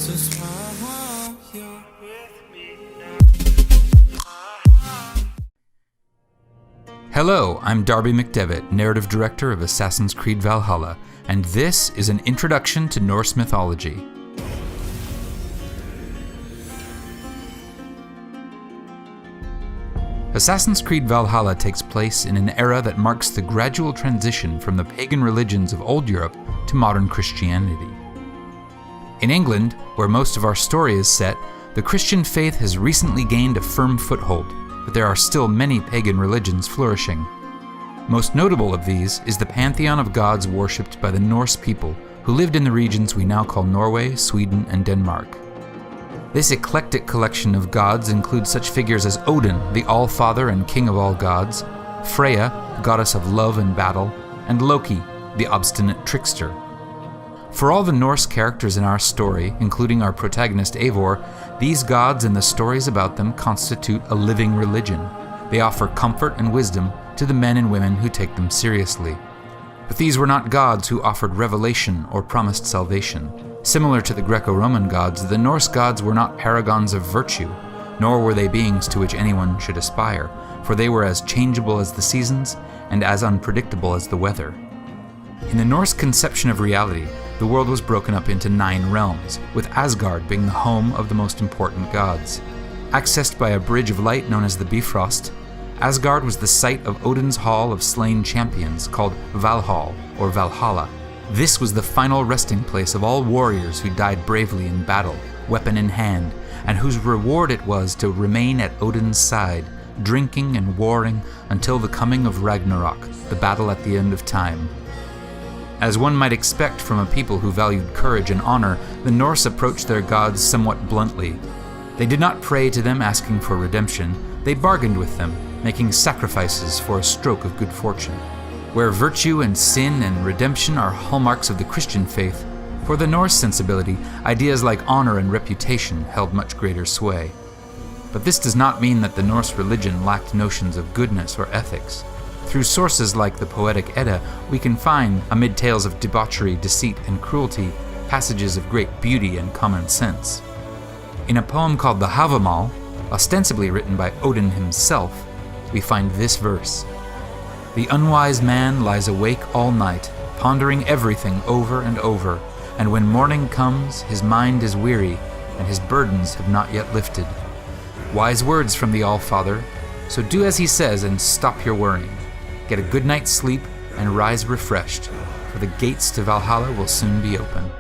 So smile, you're with me now. Hello, I'm Darby McDevitt, narrative director of Assassin's Creed Valhalla, and this is an introduction to Norse mythology. Assassin's Creed Valhalla takes place in an era that marks the gradual transition from the pagan religions of old Europe to modern Christianity. In England, where most of our story is set, the Christian faith has recently gained a firm foothold, but there are still many pagan religions flourishing. Most notable of these is the pantheon of gods worshipped by the Norse people who lived in the regions we now call Norway, Sweden, and Denmark. This eclectic collection of gods includes such figures as Odin, the All-Father and King of all gods, Freya, goddess of love and battle, and Loki, the obstinate trickster. For all the Norse characters in our story, including our protagonist Eivor, these gods and the stories about them constitute a living religion. They offer comfort and wisdom to the men and women who take them seriously. But these were not gods who offered revelation or promised salvation. Similar to the Greco-Roman gods, the Norse gods were not paragons of virtue, nor were they beings to which anyone should aspire, for they were as changeable as the seasons and as unpredictable as the weather. In the Norse conception of reality, the world was broken up into 9 realms, with Asgard being the home of the most important gods. Accessed by a bridge of light known as the Bifrost, Asgard was the site of Odin's Hall of Slain Champions, called Valhall, or Valhalla. This was the final resting place of all warriors who died bravely in battle, weapon in hand, and whose reward it was to remain at Odin's side, drinking and warring until the coming of Ragnarok, the battle at the end of time. As one might expect from a people who valued courage and honor, the Norse approached their gods somewhat bluntly. They did not pray to them asking for redemption, they bargained with them, making sacrifices for a stroke of good fortune. Where virtue and sin and redemption are hallmarks of the Christian faith, for the Norse sensibility, ideas like honor and reputation held much greater sway. But this does not mean that the Norse religion lacked notions of goodness or ethics. Through sources like the poetic Edda, we can find, amid tales of debauchery, deceit, and cruelty, passages of great beauty and common sense. In a poem called the Havamal, ostensibly written by Odin himself, we find this verse: "The unwise man lies awake all night, pondering everything over and over, and when morning comes, his mind is weary, and his burdens have not yet lifted." Wise words from the All-Father, so do as he says and stop your worrying. Get a good night's sleep and rise refreshed, for the gates to Valhalla will soon be open.